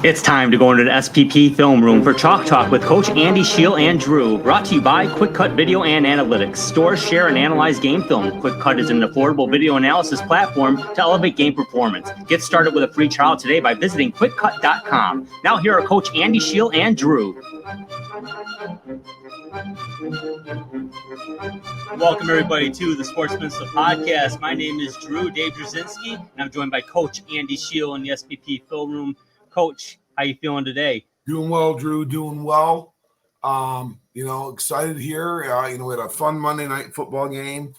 It's time to go into the SPP Film Room for Chalk Talk with Coach Andy, Scheel, and Drew. Brought to you by Quick Cut Video and Analytics. Store, share, and analyze game film. Quick Cut is an affordable video analysis platform to elevate game performance. Get started with a free trial today by visiting quickcut.com. Now here are Coach Andy, Scheel, and Drew. Welcome, everybody, to the Sportsman's Podcast. My name is Drew Dave Drzinski, and I'm joined by Coach Andy Scheel in the SPP Film Room. Coach, how you feeling today? Doing well, Drew. Doing well. Excited here. We had a fun Monday night football game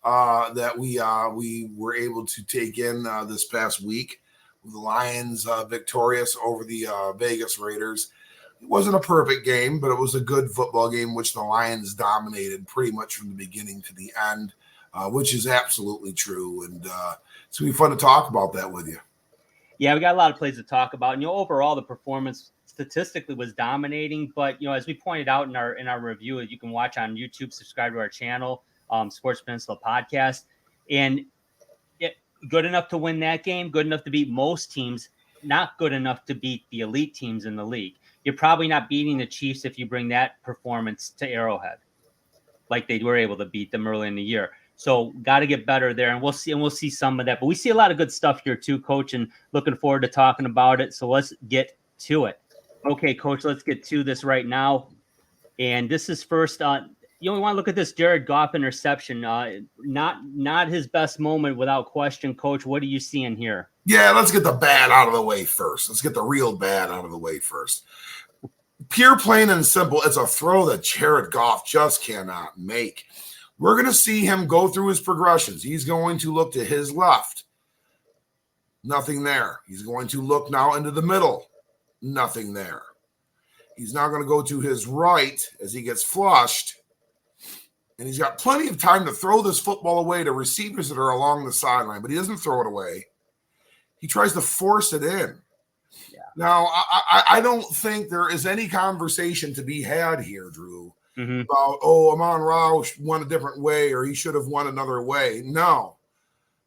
that we were able to take in this past week with the Lions victorious over the Vegas Raiders. It wasn't a perfect game, but it was a good football game, which the Lions dominated pretty much from the beginning to the end, which is absolutely true. And it's going to be fun to talk about that with you. Yeah, we got a lot of plays to talk about. And, overall, the performance statistically was dominating. But, as we pointed out in our review, you can watch on YouTube, subscribe to our channel, Sports Peninsula Podcast. And good enough to win that game, good enough to beat most teams, not good enough to beat the elite teams in the league. You're probably not beating the Chiefs if you bring that performance to Arrowhead, like they were able to beat them early in the year. So got to get better there, and we'll see some of that. But we see a lot of good stuff here too, Coach, and looking forward to talking about it. So let's get to it. Okay, Coach, let's get to this right now. And this is first. We want to look at this Jared Goff interception. Not his best moment without question, Coach. What are you seeing here? Yeah, let's get the bad out of the way first. Let's get the real bad out of the way first. Pure, plain, and simple. It's a throw that Jared Goff just cannot make. We're going to see him go through his progressions. He's going to look to his left. Nothing there. He's going to look now into the middle. Nothing there. He's now going to go to his right as he gets flushed. And he's got plenty of time to throw this football away to receivers that are along the sideline, but he doesn't throw it away. He tries to force it in. Yeah. Now, I don't think there is any conversation to be had here, Drew, about, Amon-Ra won a different way or he should have won another way. No.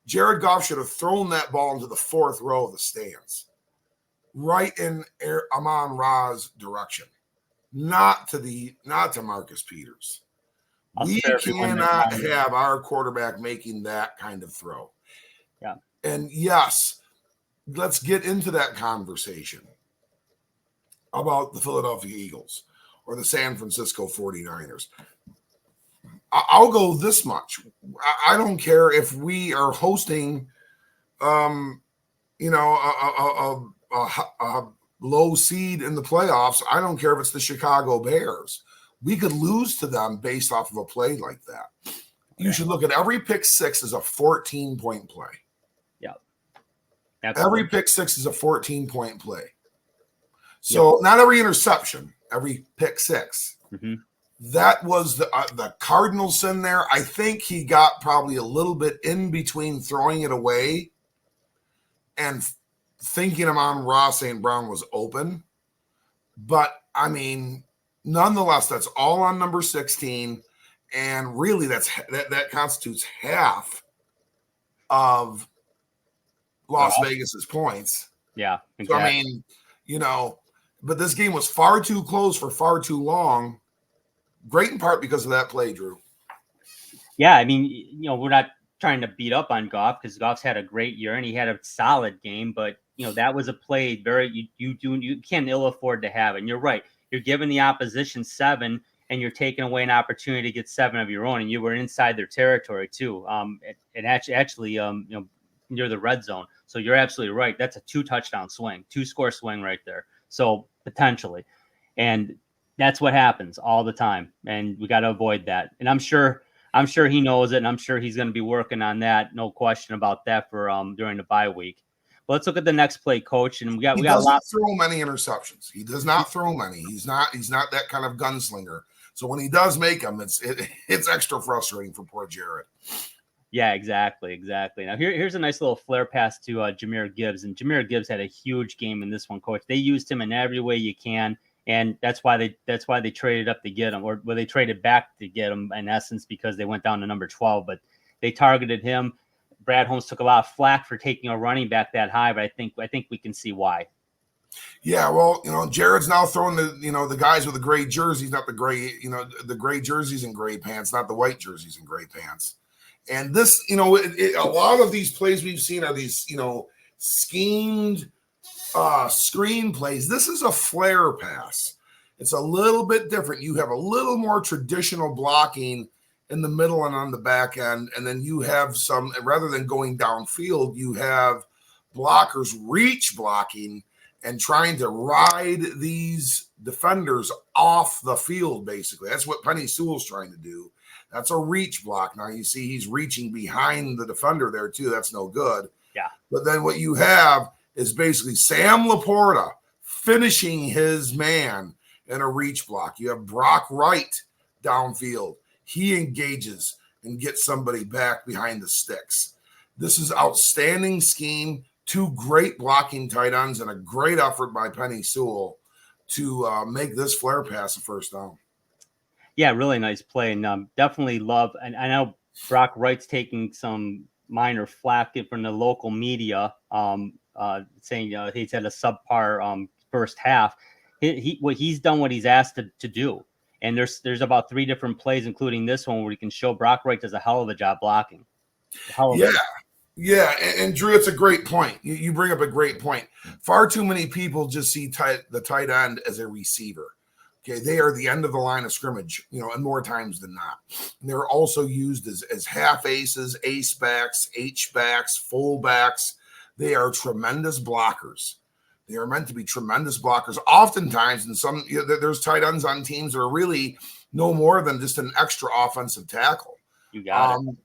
Jared Goff should have thrown that ball into the fourth row of the stands, right in Amon-Ra's direction, not to Marcus Peters. We cannot have our quarterback making that kind of throw. Yeah. And yes, let's get into that conversation about the Philadelphia Eagles or the San Francisco 49ers. I'll go this much. I don't care if we are hosting, a low seed in the playoffs. I don't care if it's the Chicago Bears. We could lose to them based off of a play like that. You should look at every pick six as a 14-point play. Yeah. Absolutely. Every pick six is a 14-point play. So not every interception, every pick six. Mm-hmm. That was the cardinal sin there. I think he got probably a little bit in between throwing it away and thinking Amon-Ra St. Brown was open. But, nonetheless, that's all on number 16. And really, that constitutes half of Las Vegas's points. Yeah, exactly. So, but this game was far too close for far too long. Great in part because of that play, Drew. Yeah, we're not trying to beat up on Goff because Goff's had a great year and he had a solid game. But, that was a play you can't ill afford to have. And you're right. You're giving the opposition 7 and you're taking away an opportunity to get 7 of your own. And you were inside their territory too. And actually, near the red zone. So you're absolutely right. That's a 2-touchdown swing, 2-score swing right there. So potentially, and that's what happens all the time. And we got to avoid that. And I'm sure he knows it. And I'm sure he's going to be working on that. No question about that for during the bye week. But let's look at the next play, Coach. And we got a lot. Throw many interceptions. He does not throw many. He's not that kind of gunslinger. So when he does make them, it's extra frustrating for poor Jared. Yeah, exactly. Now here's a nice little flare pass to Jahmyr Gibbs, and Jahmyr Gibbs had a huge game in this one, Coach. They used him in every way you can, and that's why they traded up to get him, or they traded back to get him in essence because they went down to number 12. But they targeted him. Brad Holmes took a lot of flack for taking a running back that high, but I think we can see why. Yeah, well, Jared's now throwing the guys with the gray jerseys, not the gray, the gray jerseys and gray pants, not the white jerseys and gray pants. And this, a lot of these plays we've seen are these, schemed screen plays. This is a flare pass. It's a little bit different. You have a little more traditional blocking in the middle and on the back end, and then you have some, rather than going downfield, you have blockers reach blocking and trying to ride these defenders off the field, basically. That's what Penny Sewell's trying to do. That's a reach block. Now you see he's reaching behind the defender there too. That's no good. Yeah. But then what you have is basically Sam Laporta finishing his man in a reach block. You have Brock Wright downfield. He engages and gets somebody back behind the sticks. This is outstanding scheme. Two great blocking tight ends and a great effort by Penny Sewell to make this flare pass a first down. Yeah, really nice play, and definitely love. And I know Brock Wright's taking some minor flack from the local media, saying he's had a subpar first half. He's done what he's asked to do, and there's about 3 different plays, including this one, where you can show Brock Wright does a hell of a job blocking. Yeah, and Drew, it's a great point. You bring up a great point. Far too many people just see the tight end as a receiver. Okay, they are the end of the line of scrimmage, and more times than not. And they're also used as half aces, ace backs, H backs, full backs. They are tremendous blockers. They are meant to be tremendous blockers. Oftentimes, there's tight ends on teams that are really no more than just an extra offensive tackle. You got it.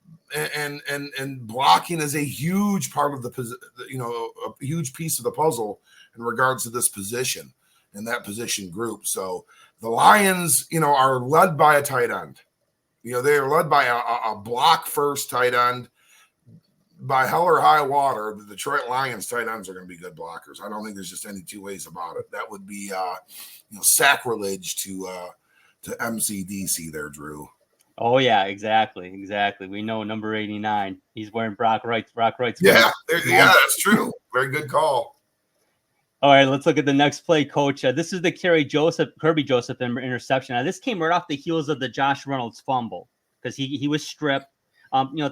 And blocking is a huge part of a huge piece of the puzzle in regards to this position and that position group. So the Lions, are led by a tight end. They are led by a block first tight end. By hell or high water, the Detroit Lions tight ends are going to be good blockers. I don't think there's just any two ways about it. That would be sacrilege to MCDC there, Drew. Oh yeah, exactly. We know number 89. He's wearing Brock Wright's. Yeah, that's true. Very good call. All right, let's look at the next play, Coach. This is the Kirby Joseph interception. Now, this came right off the heels of the Josh Reynolds fumble because he was stripped.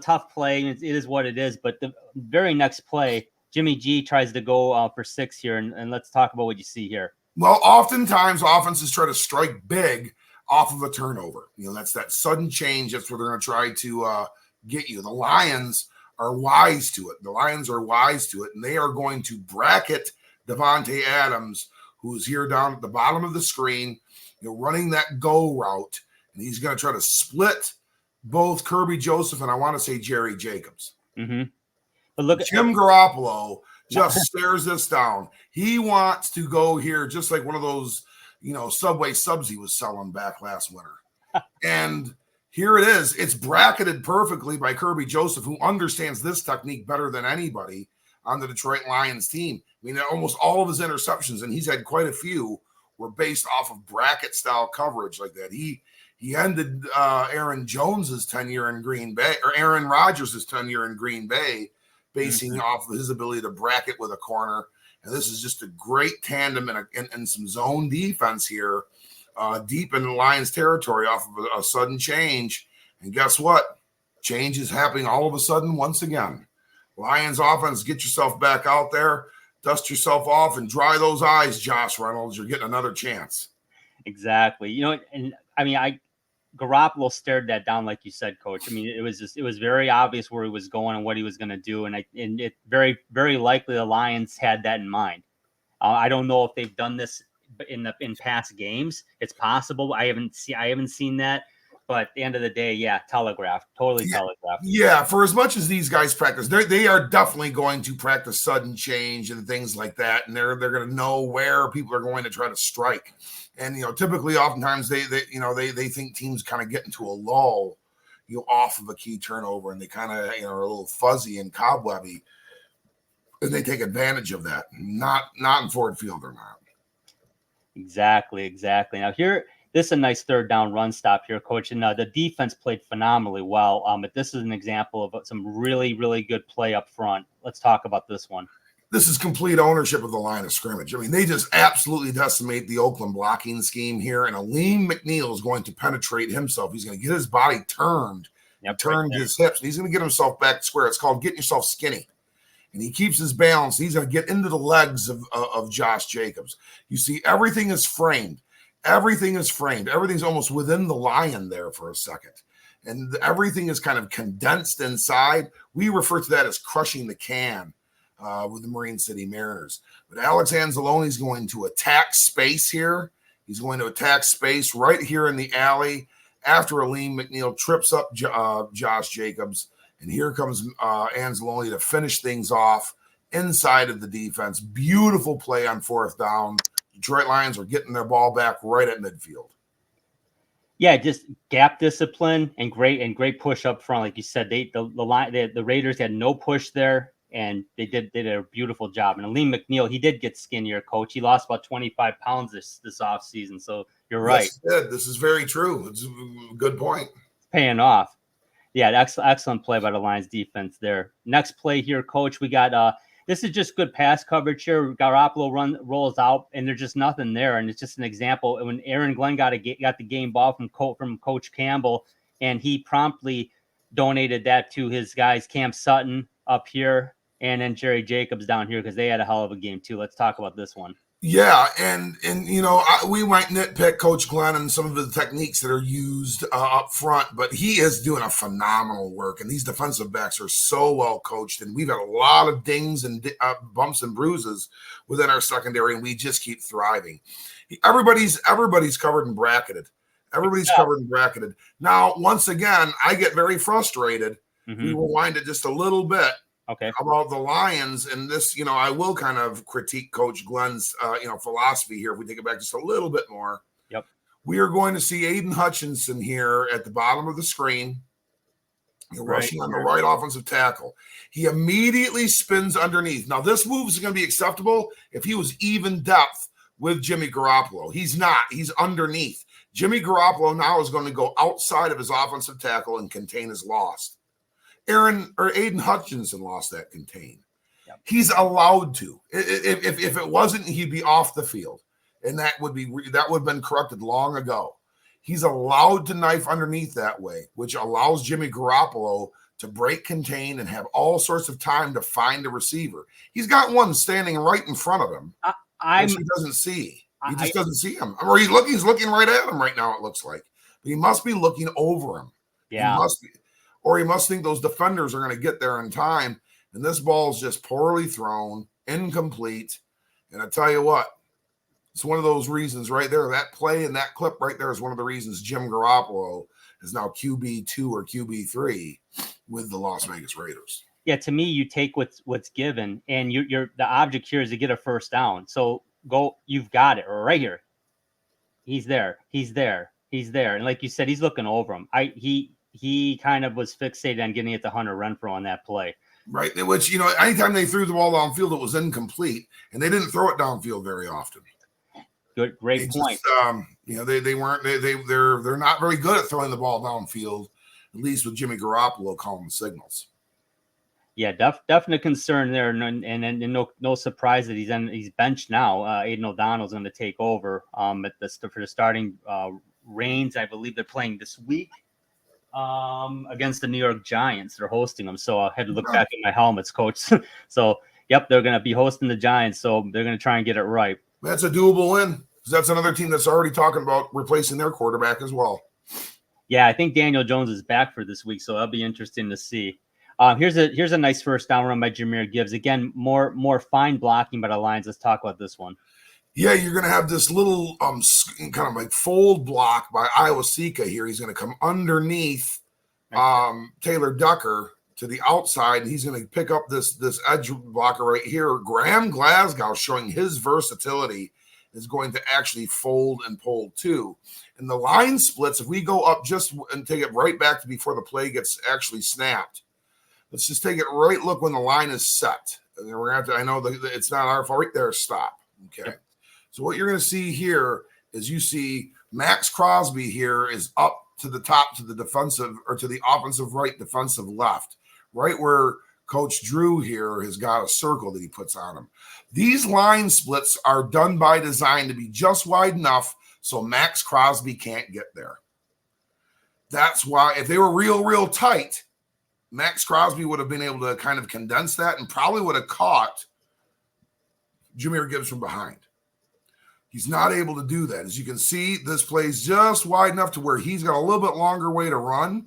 Tough play. It is what it is. But the very next play, Jimmy G tries to go for 6 here, and let's talk about what you see here. Well, oftentimes offenses try to strike big off of a turnover. That's that sudden change. That's where they're going to try to get you. The Lions are wise to it. And they are going to bracket Devontae Adams, who's here down at the bottom of the screen, running that go route, and he's going to try to split both Kirby Joseph and I want to say Jerry Jacobs. Mm-hmm. But look, Jim Garoppolo just stares this down. He wants to go here just like one of those, Subway subs he was selling back last winter. And here it is. It's bracketed perfectly by Kirby Joseph, who understands this technique better than anybody on the Detroit Lions team. I mean, almost all of his interceptions, and he's had quite a few, were based off of bracket-style coverage like that. He ended Aaron Jones's tenure in Green Bay, or Aaron Rodgers' tenure in Green Bay, basing off of his ability to bracket with a corner. And this is just a great tandem and some zone defense here, deep in the Lions territory off of a sudden change. And guess what? Change is happening all of a sudden once again. Lions offense, get yourself back out there, dust yourself off, and dry those eyes, Josh Reynolds. You're getting another chance. Exactly. And I mean, Garoppolo stared that down, like you said, Coach. I mean, it was very obvious where he was going and what he was going to do, and it very, very likely the Lions had that in mind. I don't know if they've done this in past games. It's possible. I haven't seen that. But at the end of the day, telegraphed. Yeah, for as much as these guys practice, they are definitely going to practice sudden change and things like that, and they're going to know where people are going to try to strike. And typically, oftentimes they think teams kind of get into a lull, off of a key turnover, and they kind of are a little fuzzy and cobwebby, and they take advantage of that. Not in Ford Field or not. Exactly. Now here. This is a nice third down run stop here, Coach. And the defense played phenomenally well. But this is an example of some really, really good play up front. Let's talk about this one. This is complete ownership of the line of scrimmage. I mean, they just absolutely decimate the Oakland blocking scheme here, and Aleem McNeil is going to penetrate himself. He's going to get his body turned, turned his hips, and he's going to get himself back square. It's called getting yourself skinny. And he keeps his balance. He's going to get into the legs of Josh Jacobs. You see, everything is framed. Everything is framed. Everything's almost within the lion there for a second. And everything is kind of condensed inside. We refer to that as crushing the can. With the Marine City Mariners. But Alex Anzalone is going to attack space here. He's going to attack space right here in the alley after Aleem McNeil trips up Josh Jacobs. And here comes Anzalone to finish things off inside of the defense. Beautiful play on 4th down. Detroit Lions are getting their ball back right at midfield. Yeah, just gap discipline and great push up front. Like you said, the Raiders had no push there. And they did a beautiful job. And Aleem McNeil, he did get skinnier, Coach. He lost about 25 pounds this offseason. So you're right. Yes, this is very true. It's a good point. It's paying off. Yeah, excellent play by the Lions defense there. Next play here, Coach. We got this is just good pass coverage here. Garoppolo rolls out, and there's just nothing there. And it's just an example. When Aaron Glenn got the game ball from Coach Campbell, and he promptly donated that to his guys, Cam Sutton up here, and then Jerry Jacobs down here, because they had a hell of a game too. Let's talk about this one. Yeah, and we might nitpick Coach Glenn and some of the techniques that are used up front, but he is doing a phenomenal work, and these defensive backs are so well coached, and we've had a lot of dings and bumps and bruises within our secondary, and we just keep thriving. Everybody's covered and bracketed. Everybody's covered and bracketed. Now, once again, I get very frustrated. Mm-hmm. We will wind it just a little bit. Okay. About the Lions, and this, I will kind of critique Coach Glenn's, philosophy here. If we take it back just a little bit more, yep. We are going to see Aiden Hutchinson here at the bottom of the screen. You're rushing on the right offensive tackle. He immediately spins underneath. Now, this move is going to be acceptable if he was even depth with Jimmy Garoppolo. He's not. He's underneath. Jimmy Garoppolo now is going to go outside of his offensive tackle and contain his loss. Aiden Hutchinson lost that contain. Yep. He's allowed to. If it wasn't, he'd be off the field, and that would have been corrected long ago. He's allowed to knife underneath that way, which allows Jimmy Garoppolo to break contain and have all sorts of time to find a receiver. He's got one standing right in front of him, which he doesn't see. He just doesn't see him. Or he's looking right at him right now, it looks like. But he must be looking over him. Yeah. He must be. Or he must think those defenders are going to get there in time. And this ball is just poorly thrown, incomplete. And I tell you what, it's one of those reasons right there. That play and that clip right there is one of the reasons Jim Garoppolo is now QB2 or QB3 with the Las Vegas Raiders. Yeah, to me, you take what's given, and the object here is to get a first down. So you've got it right here. He's there. And like you said, he's looking over him. He kind of was fixated on getting it to Hunter Renfrow on that play. Right, which, anytime they threw the ball downfield, it was incomplete, and they didn't throw it downfield very often. Great point. They're not very good at throwing the ball downfield, at least with Jimmy Garoppolo calling signals. Yeah, definite concern there, and no surprise that he's benched now. Aiden O'Donnell's going to take over for the starting reigns. I believe they're playing this week. Against the New York Giants. They're hosting them. So I had to look back at my helmets, Coach. So, yep, they're going to be hosting the Giants. So they're going to try and get it right. That's a doable win, because that's another team that's already talking about replacing their quarterback as well. Yeah, I think Daniel Jones is back for this week, so that'll be interesting to see. Here's a nice first down run by Jahmyr Gibbs. Again, more fine blocking by the Lions. Let's talk about this one. Yeah, you're going to have this little kind of like fold block by Iwasika here. He's going to come underneath Taylor Ducker to the outside, and he's going to pick up this edge blocker right here. Graham Glasgow, showing his versatility, is going to actually fold and pull too. And the line splits, if we go up just and take it right back to before the play gets actually snapped. Let's just take it right. Look, when the line is set. And then we're going to have to, I know that it's not our fault. Right there, stop. Okay. So what you're going to see here is you see Max Crosby here is up to the top to the defensive or to the offensive right, defensive left, right where Coach Drew here has got a circle that he puts on them. These line splits are done by design to be just wide enough so Max Crosby can't get there. That's why if they were real tight, Max Crosby would have been able to kind of condense that and probably would have caught Jahmyr Gibbs from behind. He's not able to do that. As you can see, this play's just wide enough to where he's got a little bit longer way to run.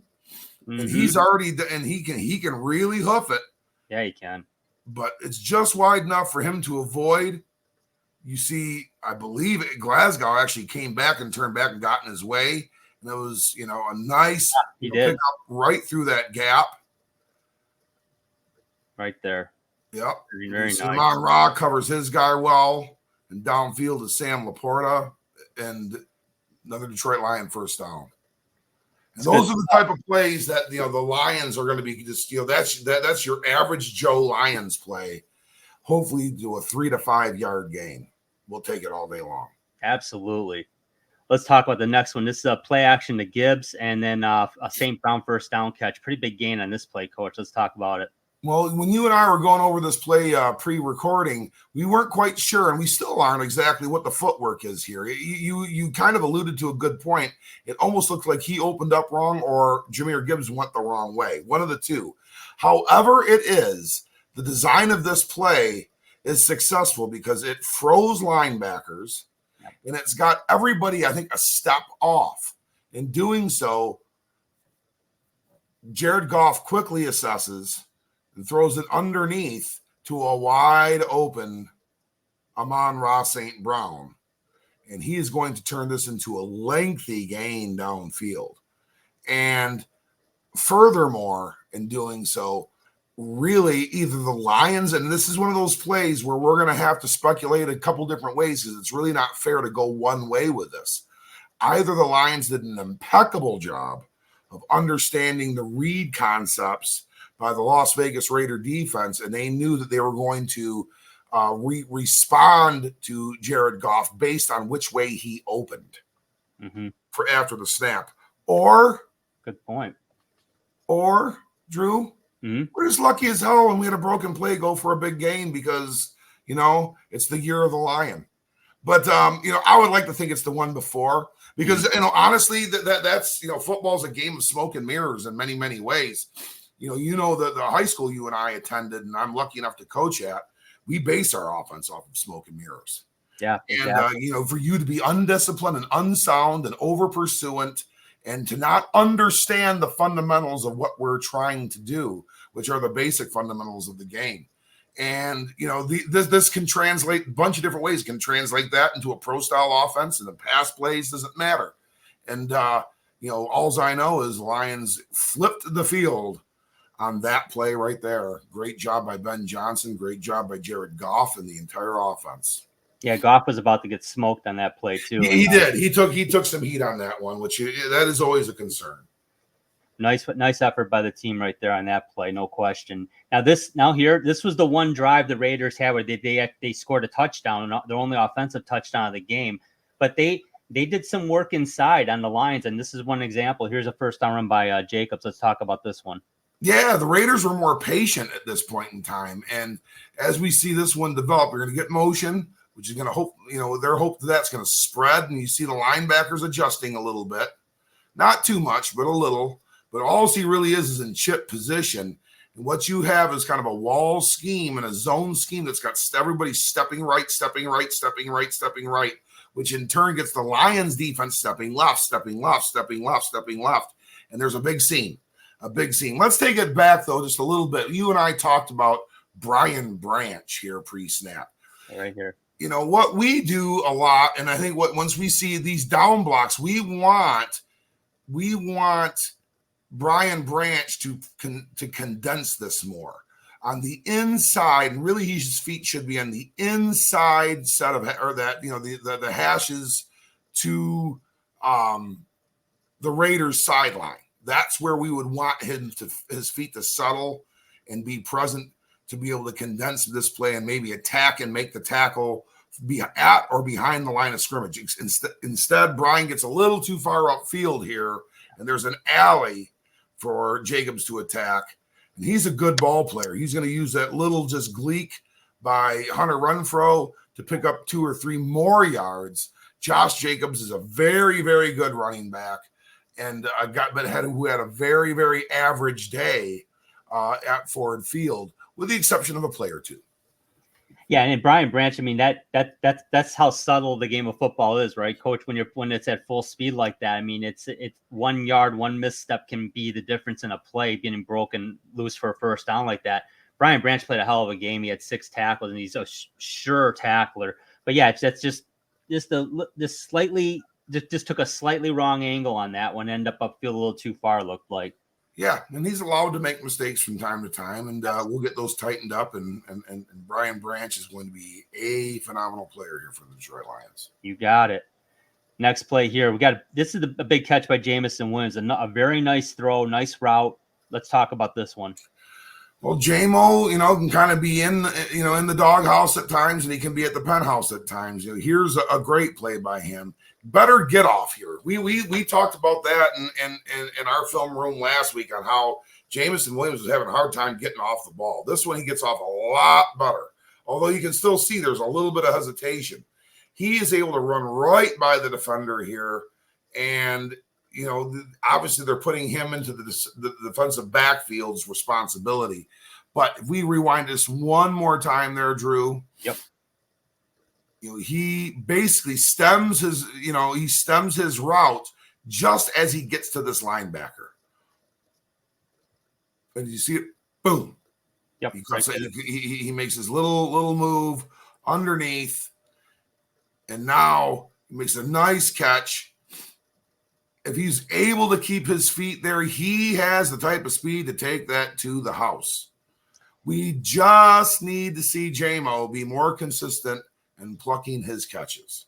Mm-hmm. And he's already, and he can really hoof it. Yeah, he can. But it's just wide enough for him to avoid. You see, I believe Glasgow actually came back and turned back and got in his way. And it was, a nice pick up right through that gap. Right there. Yep. Very nice. Amon Ra covers his guy well. And downfield is Sam Laporta and another Detroit Lion first down. And those are the type of plays that the Lions are going to be just that's your average Joe Lions play. Hopefully do a 3 to 5 yard gain. We'll take it all day long. Absolutely. Let's talk about the next one. This is a play action to Gibbs and then a St. Brown first down catch. Pretty big gain on this play, Coach. Let's talk about it. Well, when you and I were going over this play pre-recording, we weren't quite sure, and we still aren't exactly what the footwork is here. You kind of alluded to a good point. It almost looked like he opened up wrong or Jahmyr Gibbs went the wrong way, one of the two. However it is, the design of this play is successful because it froze linebackers, and it's got everybody, I think, a step off. In doing so, Jared Goff quickly assesses and throws it underneath to a wide open Amon-Ra St. Brown. And he is going to turn this into a lengthy gain downfield. And furthermore, in doing so, really either the Lions, and this is one of those plays where we're going to have to speculate a couple different ways because it's really not fair to go one way with this. Either the Lions did an impeccable job of understanding the read concepts by the Las Vegas Raider defense, and they knew that they were going to respond to Jared Goff based on which way he opened for after the snap. Or, good point. Or, Drew, we're just lucky as hell when we had a broken play go for a big gain because, it's the year of the Lion. But, I would like to think it's the one before because, honestly, that's, football's a game of smoke and mirrors in many, many ways. The high school you and I attended, and I'm lucky enough to coach at, we base our offense off of smoke and mirrors. Yeah. And, for you to be undisciplined and unsound and over pursuant and to not understand the fundamentals of what we're trying to do, which are the basic fundamentals of the game. And, this can translate a bunch of different ways. It can translate that into a pro-style offense, and the pass plays doesn't matter. And, all I know is Lions flipped the field on that play right there. Great job by Ben Johnson. Great job by Jared Goff and the entire offense. Yeah, Goff was about to get smoked on that play too. He did. He took some heat on that one, which that is always a concern. Nice effort by the team right there on that play, no question. This was the one drive the Raiders had where they scored a touchdown, their only offensive touchdown of the game. But they did some work inside on the Lions, and this is one example. Here's a first down run by Jacobs. Let's talk about this one. Yeah, the Raiders were more patient at this point in time. And as we see this one develop, we're going to get motion, which is going to hope, their hope that's going to spread. And you see the linebackers adjusting a little bit. Not too much, but a little. But all he really is in chip position. And what you have is kind of a wall scheme and a zone scheme that's got everybody stepping right, which in turn gets the Lions defense stepping left. And there's a big seam. Let's take it back, though, just a little bit. You and I talked about Brian Branch here pre-snap. Right here. What we do a lot, and I think once we see these down blocks, we want Brian Branch to condense this more on the inside, and really his feet should be on the inside set of, or that the hashes to the Raiders sideline. That's where we would want his feet to settle and be present to be able to condense this play and maybe attack and make the tackle be at or behind the line of scrimmage. Instead, Brian gets a little too far upfield here, and there's an alley for Jacobs to attack. And he's a good ball player. He's going to use that little just gleek by Hunter Renfrow to pick up 2 or 3 more yards. Josh Jacobs is a very, very good running back, and who had a very, very average day at Ford Field, with the exception of a play or two. Yeah, and Brian Branch, I mean that's how subtle the game of football is, right, Coach? When it's at full speed like that, I mean it's 1 yard, one misstep can be the difference in a play getting broken loose for a first down like that. Brian Branch played a hell of a game. He had 6 tackles, and he's a sure tackler. But yeah, that's just took a slightly wrong angle on that one. Ended up upfield a little too far, looked like. Yeah, and he's allowed to make mistakes from time to time, and we'll get those tightened up. And Brian Branch is going to be a phenomenal player here for the Detroit Lions. You got it. Next play here, this is a big catch by Jamison Williams, a very nice throw, nice route. Let's talk about this one. Well, J-Mo, can kind of be in the doghouse at times, and he can be at the penthouse at times. Here's a great play by him. Better get off here. We talked about that in our film room last week on how Jamison Williams was having a hard time getting off the ball. This one, he gets off a lot better, although you can still see there's a little bit of hesitation. He is able to run right by the defender here, and obviously they're putting him into the defensive backfield's responsibility. But if we rewind this one more time there, Drew. Yep. He basically stems his route just as he gets to this linebacker. And you see it, boom. Yep. He makes his little move underneath, and now he makes a nice catch. If he's able to keep his feet there, he has the type of speed to take that to the house. We just need to see J-Mo be more consistent and plucking his catches.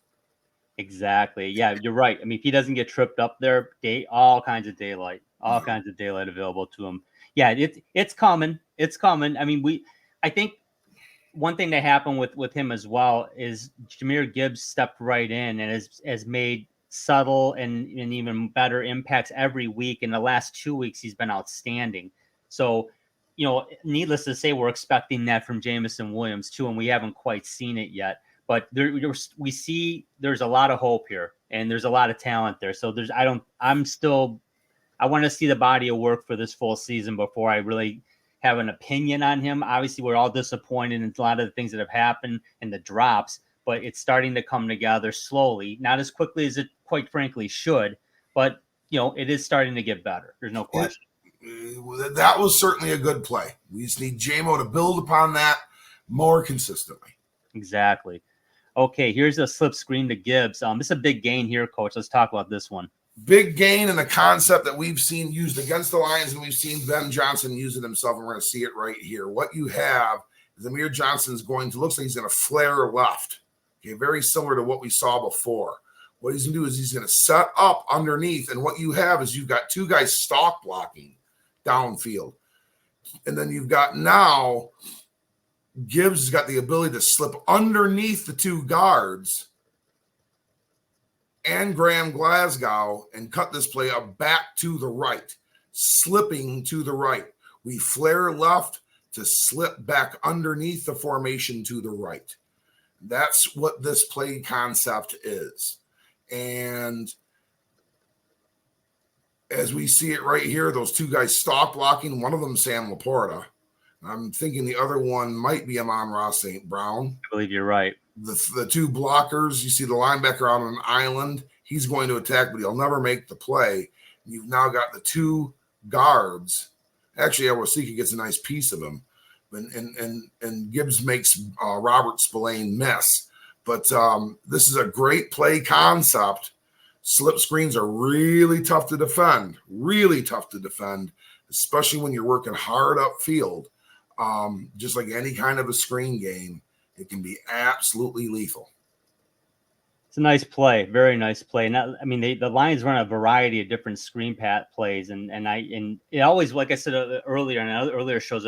Exactly. Yeah, you're right. I mean, if he doesn't get tripped up there, all kinds of daylight available to him. Yeah, it's coming. It's coming. I mean, I think one thing that happened with him as well is Jahmyr Gibbs stepped right in and has made subtle and even better impacts every week. In the last 2 weeks, he's been outstanding. So, needless to say, we're expecting that from Jamison Williams too, and we haven't quite seen it yet. But we see there's a lot of hope here, and there's a lot of talent there. So I want to see the body of work for this full season before I really have an opinion on him. Obviously, we're all disappointed in a lot of the things that have happened and the drops, but it's starting to come together slowly, not as quickly as it quite frankly should, but it is starting to get better. There's no question. That was certainly a good play. We just need J-Mo to build upon that more consistently. Exactly. Okay, here's a slip screen to Gibbs. This is a big gain here, Coach. Let's talk about this one. Big gain in the concept that we've seen used against the Lions, and we've seen Ben Johnson use it himself, and we're going to see it right here. What you have is Amir Johnson's looks like he's going to flare left. Okay, very similar to what we saw before. What he's going to do is he's going to set up underneath, and what you have is you've got 2 guys stalk blocking downfield. And then you've got now Gibbs has got the ability to slip underneath the 2 guards and Graham Glasgow and cut this play up back to the right, slipping to the right. We flare left to slip back underneath the formation to the right. That's what this play concept is. And as we see it right here, those 2 guys stalk blocking, one of them Sam Laporta. I'm thinking the other one might be Amon-Ra St. Brown. I believe you're right. The 2 blockers, you see the linebacker out on an island. He's going to attack, but he'll never make the play. You've now got the 2 guards. Actually, Awosika gets a nice piece of him. And Gibbs makes Robert Spillane miss. But this is a great play concept. Slip screens are really tough to defend, especially when you're working hard upfield. Just like any kind of a screen game, it can be absolutely lethal. It's a nice play, very nice play. And the Lions run a variety of different screen plays, and it always, like I said earlier in earlier shows,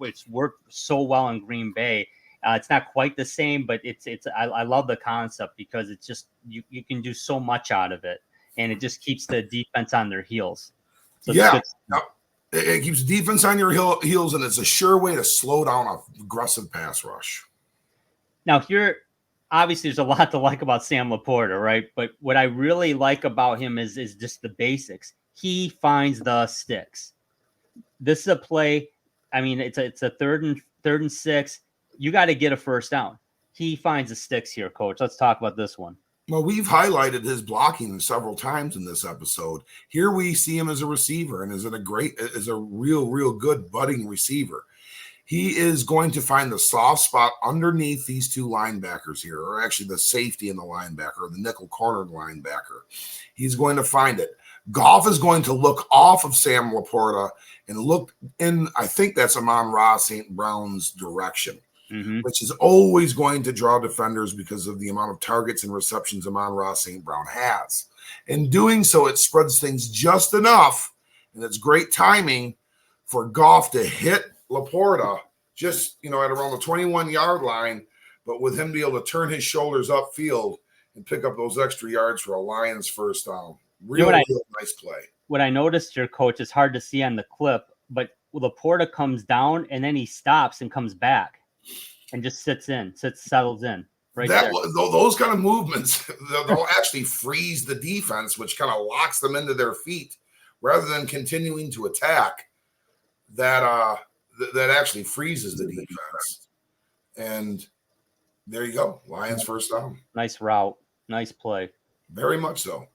it's worked so well in Green Bay. It's not quite the same, but I love the concept because it's just you can do so much out of it, and it just keeps the defense on their heels. So yeah. It keeps defense on your heels, and it's a sure way to slow down an aggressive pass rush. Now, here, obviously, there's a lot to like about Sam Laporta, right? But what I really like about him is just the basics. He finds the sticks. This is a play. I mean, it's a third and 6. You got to get a first down. He finds the sticks here, Coach. Let's talk about this one. Well, we've highlighted his blocking several times in this episode. Here we see him as a receiver and is a real good budding receiver. He is going to find the soft spot underneath these two linebackers here, or actually the safety and the linebacker, or the nickel cornered linebacker. He's going to find it. Goff is going to look off of Sam Laporta and look in, I think that's Amon-Ra St. Brown's direction, which is always going to draw defenders because of the amount of targets and receptions Amon-Ra St. Brown has. In doing so, it spreads things just enough, and it's great timing for Goff to hit Laporta just, at around the 21-yard line, but with him be able to turn his shoulders upfield and pick up those extra yards for a Lions first down. Real nice play. What I noticed here, Coach, is hard to see on the clip, but Laporta comes down and then he stops and comes back and just settles in. Right there. Those kind of movements, they'll actually freeze the defense, which kind of locks them into their feet rather than continuing to attack. That actually freezes the defense. And there you go. Lions first down. Nice route. Nice play. Very much so.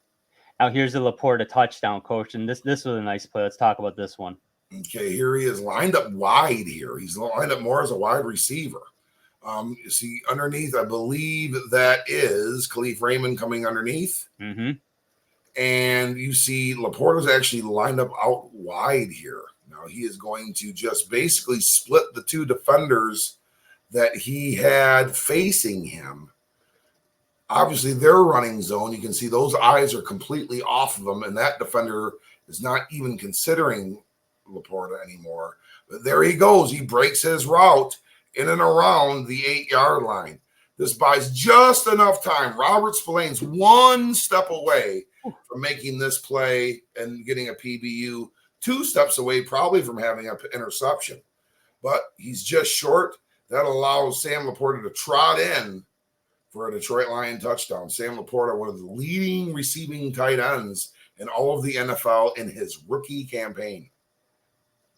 Now here's the Laporta touchdown, Coach. And this was a nice play. Let's talk about this one. Okay, here he is lined up wide here. He's lined up more as a wide receiver. You see underneath, I believe that is Khalif Raymond coming underneath. And you see Laporta's actually lined up out wide here. Now he is going to just basically split the two defenders that he had facing him. Obviously, their running zone, you can see those eyes are completely off of them, and that defender is not even considering Laporta anymore. But there he goes. He breaks his route in and around the 8-yard line. This buys just enough time. Robert Spillane's one step away from making this play and getting a PBU, 2 steps away probably from having an interception. But he's just short. That allows Sam Laporta to trot in for a Detroit Lion touchdown. Sam Laporta, one of the leading receiving tight ends in all of the NFL in his rookie campaign.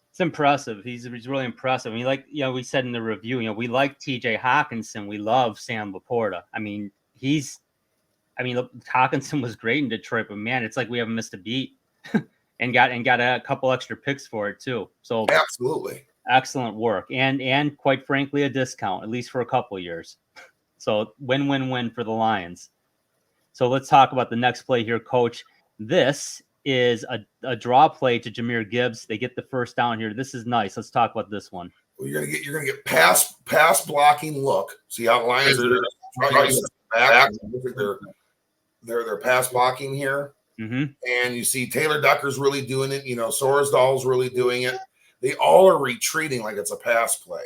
It's impressive. He's really impressive. I mean, we said in the review, we like TJ Hawkinson. We love Sam Laporta. I mean, Hawkinson was great in Detroit, but man, it's like we haven't missed a beat and got a couple extra picks for it too. So absolutely excellent work. And quite frankly, a discount, at least for a couple of years. So win-win-win for the Lions. So let's talk about the next play here, Coach. This is a draw play to Jahmyr Gibbs. They get the first down here. This is nice. Let's talk about this one. Well, you're gonna get pass blocking look. See how the Lions are back. They're pass blocking here. And you see Taylor Decker's really doing it. Sorsdal's really doing it. They all are retreating like it's a pass play.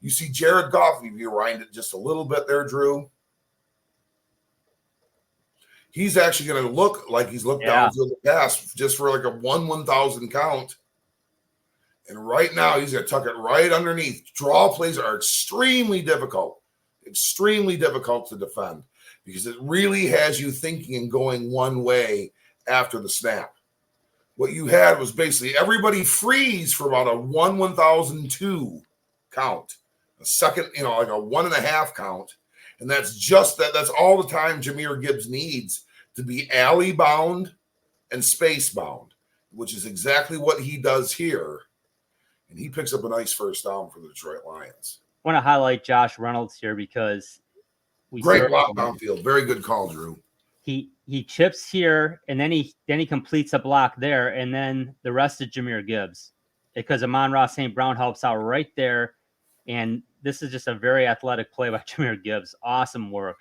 You see Jared Goff, if you rewind it just a little bit there, Drew. He's actually going to look like he's looked downfield the pass just for like a 1/1000 count. And right now, he's going to tuck it right underneath. Draw plays are extremely difficult to defend because it really has you thinking and going one way after the snap. What you had was basically everybody freeze for about a 1/1002 count, a second, like a 1.5 count. And that's all the time Jahmyr Gibbs needs to be alley bound and space bound, which is exactly what he does here. And he picks up a nice first down for the Detroit Lions. I want to highlight Josh Reynolds here because great block downfield. Very good call, Drew. He chips here and then he completes a block there, and then the rest is Jahmyr Gibbs because Amon-Ra St. Brown helps out right there. And this is just a very athletic play by Jahmyr Gibbs. Awesome work.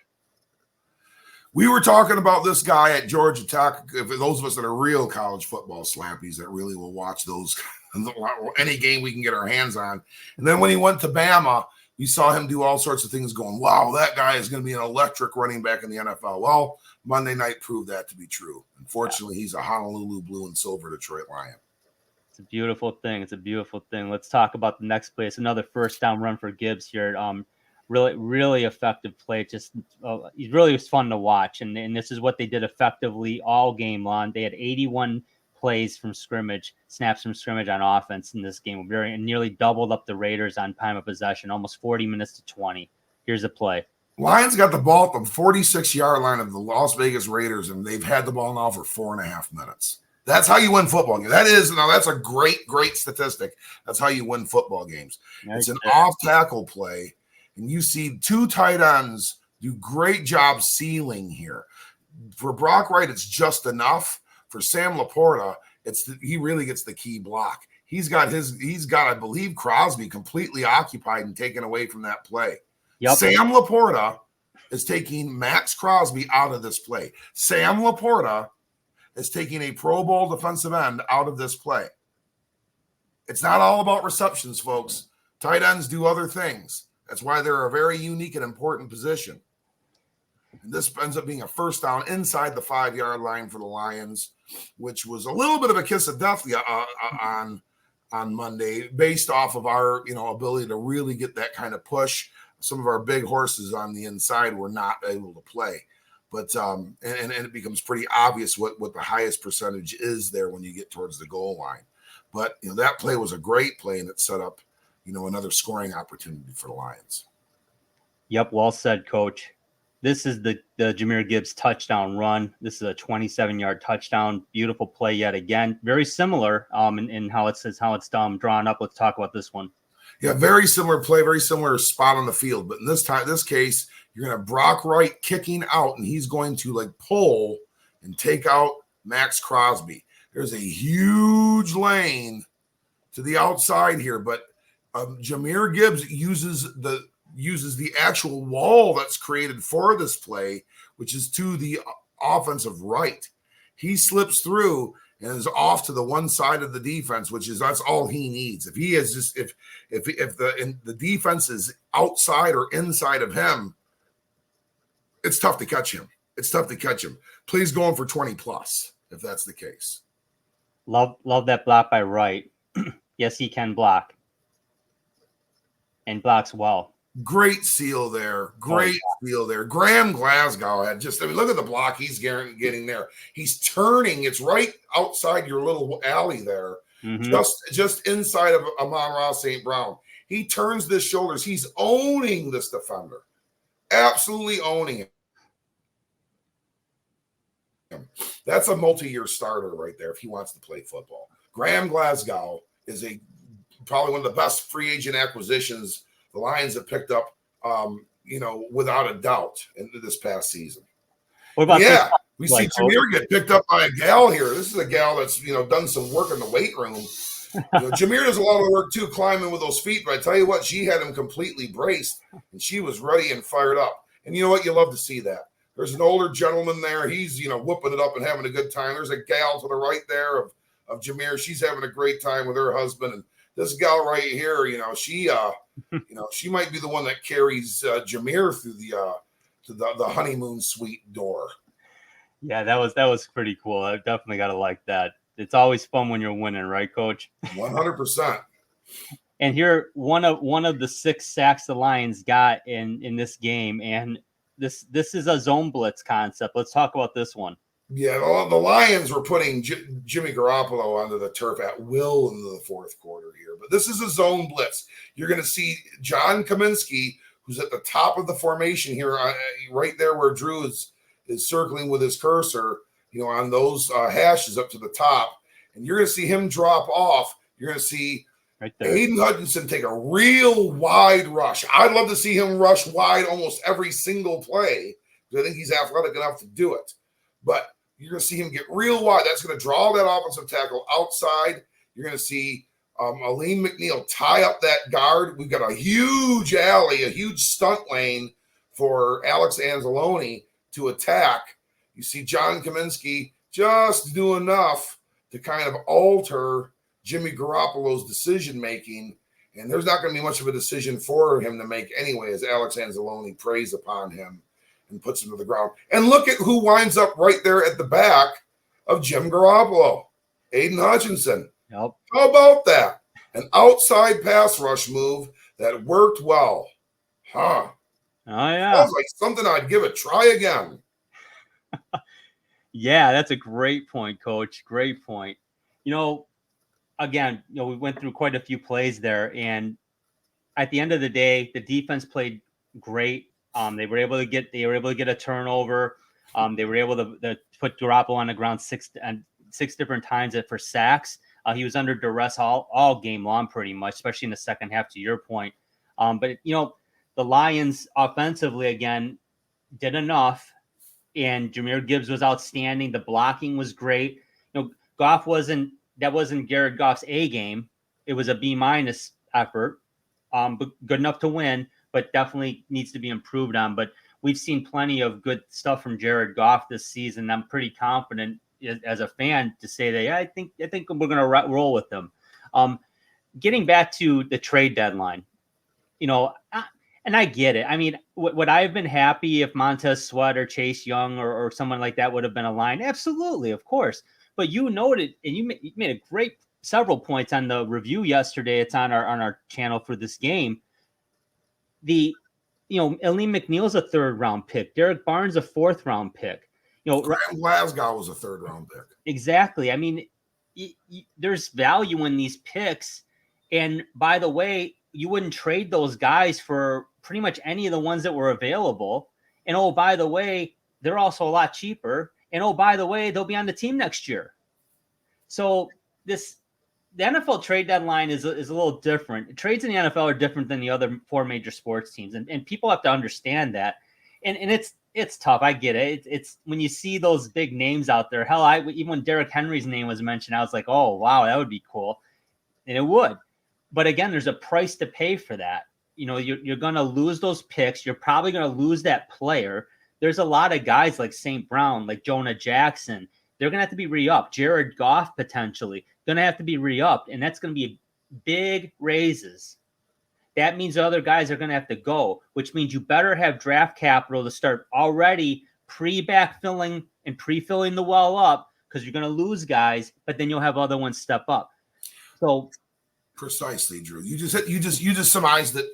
We were talking about this guy at Georgia Tech. For those of us that are real college football slappies that really will watch those, any game we can get our hands on. And then when he went to Bama, we saw him do all sorts of things going, wow, that guy is going to be an electric running back in the NFL. Well, Monday night proved that to be true. Unfortunately, he's a Honolulu blue and silver Detroit Lion. It's a beautiful thing. It's a beautiful thing. Let's talk about the next play. It's another first down run for Gibbs here. Really, really effective play. Just he really was fun to watch. And this is what they did effectively all game long. They had 81 plays from scrimmage, snaps from scrimmage on offense in this game. Nearly doubled up the Raiders on time of possession, almost 40 minutes to 20. Here's the play. Lions got the ball at the 46-yard line of the Las Vegas Raiders, and they've had the ball now for 4.5 minutes. That's how you win football games. That's a great, great statistic. That's how you win football games. It's an off-tackle play, and you see two tight ends do great job sealing here. For Brock Wright, it's just enough. For Sam Laporta, he really gets the key block. He's got, I believe, Crosby completely occupied and taken away from that play. Yep. Sam Laporta is taking Max Crosby out of this play. Sam Laporta is taking a Pro Bowl defensive end out of this play. It's not all about receptions, folks. Tight ends do other things. That's why they're a very unique and important position. And this ends up being a first down inside the 5-yard line for the Lions, which was a little bit of a kiss of death on Monday, based off of our ability to really get that kind of push. Some of our big horses on the inside were not able to play, but and it becomes pretty obvious what the highest percentage is there when you get towards the goal line. But that play was a great play, and it set up another scoring opportunity for the Lions. Yep, well said, Coach. This is the Jahmyr Gibbs touchdown run. This is a 27-yard touchdown. Beautiful play yet again. Very similar in how it's drawn up. Let's talk about this one. Yeah, very similar play, very similar spot on the field. But in this case, you're going to have Brock Wright kicking out, and he's going to pull and take out Max Crosby. There's a huge lane to the outside here, but Jahmyr Gibbs uses the actual wall that's created for this play, which is to the offensive right. He slips through and is off to the one side of the defense, that's all he needs. If he is if the defense is outside or inside of him, it's tough to catch him. Please go in for 20 plus if that's the case. Love that block by Wright. Yes, he can block and blocks well. Great seal there. Seal there. Graham Glasgow had look at the block he's getting there. He's turning. It's right outside your little alley there, just inside of Amon-Ra St. Brown. He turns his shoulders. He's owning this defender. Absolutely owning him. That's a multi-year starter right there if he wants to play football. Graham Glasgow is probably one of the best free agent acquisitions the Lions have picked up, without a doubt in this past season. What about we see Jahmyr get picked up by a gal here. This is a gal that's, done some work in the weight room. Jahmyr does a lot of work too, climbing with those feet. But I tell you what, she had him completely braced, and she was ready and fired up. And you know what? You love to see that. There's an older gentleman there. He's, whooping it up and having a good time. There's a gal to the right there of Jahmyr. She's having a great time with her husband. And this gal right here, she might be the one that carries Jahmyr through the honeymoon suite door. Yeah, that was pretty cool. I definitely got to like that. It's always fun when you're winning, right, Coach? 100%. And here, one of the 6 sacks the Lions got in this game, and this is a zone blitz concept. Let's talk about this one. Yeah, the Lions were putting Jimmy Garoppolo onto the turf at will in the fourth quarter here. But this is a zone blitz. You're going to see John Kaminsky, who's at the top of the formation here, right there where Drew is circling with his cursor, on those hashes up to the top. And you're going to see him drop off. You're going to see right there Aiden Hutchinson take a real wide rush. I'd love to see him rush wide almost every single play because I think he's athletic enough to do it. But you're going to see him get real wide. That's going to draw that offensive tackle outside. You're going to see Aleem McNeil tie up that guard. We've got a huge alley, a huge stunt lane for Alex Anzalone to attack. You see John Kaminsky just do enough to kind of alter Jimmy Garoppolo's decision-making, and there's not going to be much of a decision for him to make anyway as Alex Anzalone preys upon him and puts him to the ground. And look at who winds up right there at the back of Jim Garoppolo, Aiden Hutchinson. Yep. How about that? An outside pass rush move that worked well. Huh. Oh yeah. Sounds like something I'd give a try again. Yeah, that's a great point, Coach. Great point. Again, we went through quite a few plays there, and at the end of the day, the defense played great. They were able to get a turnover. They were able to put Garoppolo on the ground six different times for sacks. He was under duress all game long, pretty much, especially in the second half. To your point, but the Lions offensively again did enough, and Jahmyr Gibbs was outstanding. The blocking was great. Goff wasn't Jared Goff's A game. It was a B- effort, but good enough to win, but definitely needs to be improved on. But we've seen plenty of good stuff from Jared Goff this season. I'm pretty confident as a fan to say that, yeah, I think we're going to roll with them. Getting back to the trade deadline, and I get it. I mean, would I have been happy if Montez Sweat or Chase Young or someone like that would have been aligned? Absolutely, of course. But you noted, and you made a great several points on the review yesterday. It's on our channel for this game. Aleem McNeil's a 3rd round pick. Derek Barnes a 4th round pick. Graham Glasgow was a 3rd round pick. Exactly. I mean, there's value in these picks. And by the way, you wouldn't trade those guys for pretty much any of the ones that were available. And oh, by the way, they're also a lot cheaper. And oh, by the way, they'll be on the team next year. So the NFL trade deadline is a little different. Trades in the NFL are different than the other 4 major sports teams. And people have to understand that. And it's tough. I get it. It's when you see those big names out there. Hell, even when Derrick Henry's name was mentioned, I was like, oh, wow, that would be cool. And it would. But again, there's a price to pay for that. You're going to lose those picks. You're probably going to lose that player. There's a lot of guys like St. Brown, like Jonah Jackson. They're going to have to be re-upped. Jared Goff, potentially, going to have to be re-upped. And that's going to be big raises. That means other guys are going to have to go, which means you better have draft capital to start already pre-backfilling and pre-filling the well up, because you're going to lose guys, but then you'll have other ones step up. So precisely, Drew. You just surmised it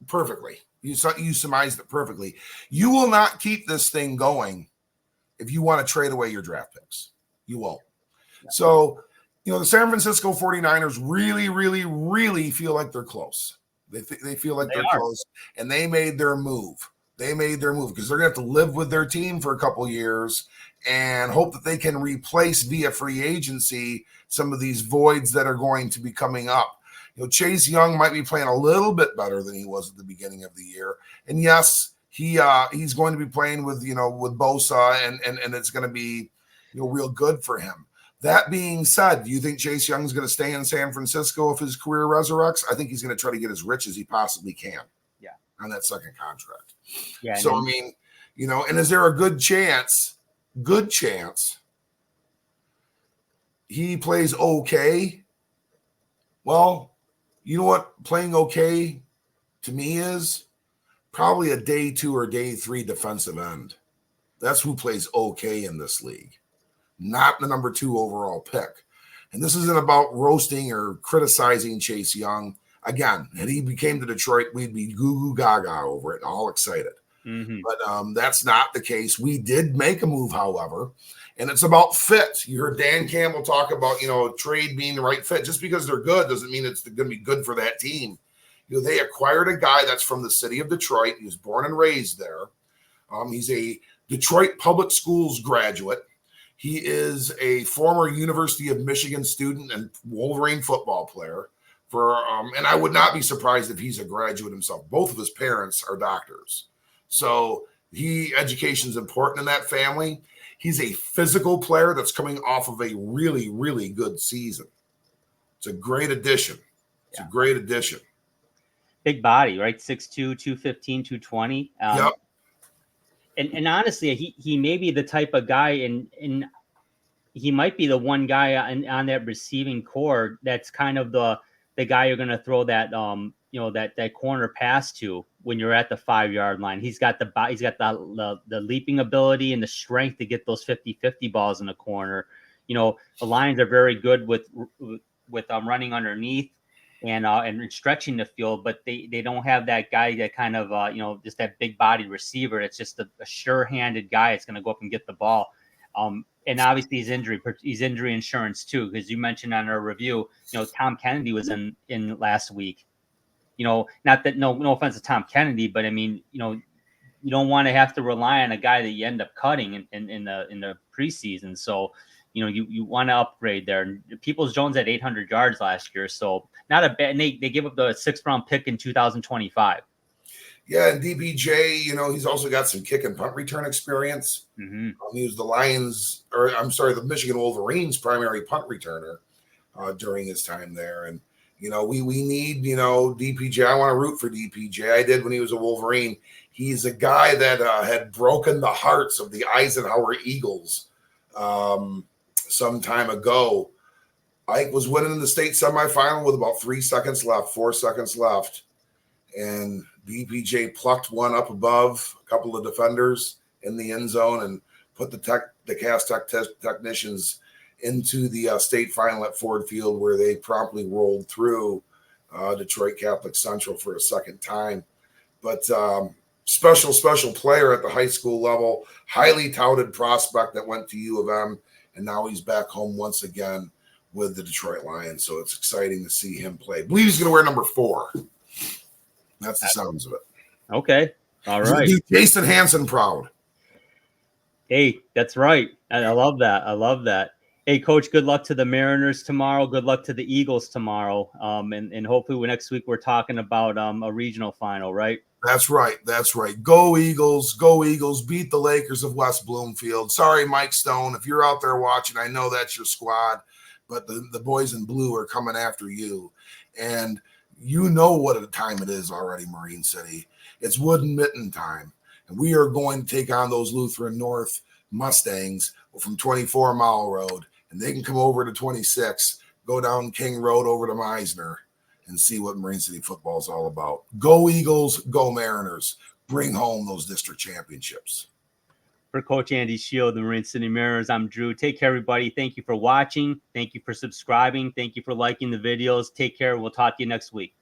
perfectly. You surmised it perfectly. You will not keep this thing going if you want to trade away your draft picks. You won't. Yeah. So, the San Francisco 49ers really, really, really feel like they're close. They feel like they're close, and they made their move. They made their move because they're going to have to live with their team for a couple of years and hope that they can replace via free agency some of these voids that are going to be coming up. Chase Young might be playing a little bit better than he was at the beginning of the year. And yes, he's going to be playing with Bosa and it's going to be real good for him. That being said, do you think Chase Young is going to stay in San Francisco if his career resurrects? I think he's going to try to get as rich as he possibly can. Yeah, on that second contract. Yeah. So I mean, and is there a good chance he plays okay? Well, you know what playing okay to me is? Probably a day 2 or day 3 defensive end. That's who plays okay in this league, not the number 2 overall pick. And this isn't about roasting or criticizing Chase Young. Again, if he became to Detroit, we'd be goo-goo gaga over it, all excited. Mm-hmm. But that's not the case. We did make a move, however, and it's about fit. You heard Dan Campbell talk about, trade being the right fit. Just because they're good doesn't mean it's going to be good for that team. They acquired a guy that's from the city of Detroit. He was born and raised there. He's a Detroit public schools graduate. He is a former University of Michigan student and Wolverine football player. And I would not be surprised if he's a graduate himself. Both of his parents are doctors. So education is important in that family. He's a physical player that's coming off of a really, really good season. It's a great addition. It's a great addition. Big body, right? 6'2", 215, 220. Yep. And honestly, he may be the type of guy, and he might be the one guy on that receiving core that's kind of the guy you're going to throw that that corner pass to when you're at the 5-yard line. He's got the leaping ability and the strength to get those 50-50 balls in the corner. The Lions are very good with running underneath and stretching the field, but they don't have that guy that kind of just that big body receiver. It's just a sure-handed guy that's going to go up and get the ball. And obviously he's injury insurance too, because you mentioned on our review, Tom Kennedy was in last week. Not that no offense to Tom Kennedy, but I mean, you don't want to have to rely on a guy that you end up cutting in the preseason. So, you want to upgrade there. Peoples-Jones had 800 yards last year, so not a bad. And they gave up the 6th round pick in 2025. Yeah, and DPJ, he's also got some kick and punt return experience. Mm-hmm. He was the Michigan Wolverines' primary punt returner during his time there. And, we need, DPJ. I want to root for DPJ. I did when he was a Wolverine. He's a guy that had broken the hearts of the Eisenhower Eagles some time ago. Ike was winning the state semifinal with about 4 seconds left. And DPJ plucked one up above a couple of defenders in the end zone and put the Cass Tech technicians into the state final at Ford Field, where they promptly rolled through Detroit Catholic Central for a second time. But special player at the high school level, highly touted prospect that went to U of M, and now he's back home once again with the Detroit Lions. So it's exciting to see him play. I believe he's going to wear number 4. That's the sounds of it. Okay. All right. Jason Hansen proud. Hey, that's right. I love that. Hey, Coach, good luck to the Mariners tomorrow. Good luck to the Eagles tomorrow. And hopefully next week we're talking about a regional final, right? That's right. Go Eagles. Go Eagles. Beat the Lakers of West Bloomfield. Sorry, Mike Stone. If you're out there watching, I know that's your squad, but the boys in blue are coming after you. And you know what a time it is already, Marine City. It's wood and mitten time. And we are going to take on those Lutheran North Mustangs from 24 Mile Road. And they can come over to 26, go down King Road over to Meisner, and see what Marine City football is all about. Go Eagles, go Mariners. Bring home those district championships. For Coach Andy Scheel, the Marine City Mariners, I'm Drew. Take care, everybody. Thank you for watching. Thank you for subscribing. Thank you for liking the videos. Take care. We'll talk to you next week.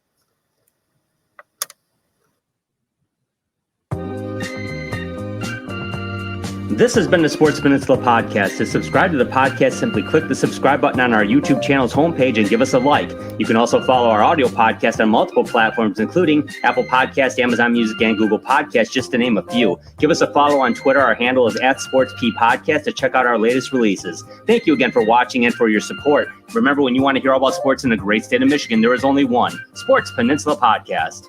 This has been the Sports Peninsula Podcast. To subscribe to the podcast, simply click the subscribe button on our YouTube channel's homepage and give us a like. You can also follow our audio podcast on multiple platforms, including Apple Podcasts, Amazon Music, and Google Podcasts, just to name a few. Give us a follow on Twitter. Our handle is @SportsPPodcast to check out our latest releases. Thank you again for watching and for your support. Remember, when you want to hear all about sports in the great state of Michigan, there is only one Sports Peninsula Podcast.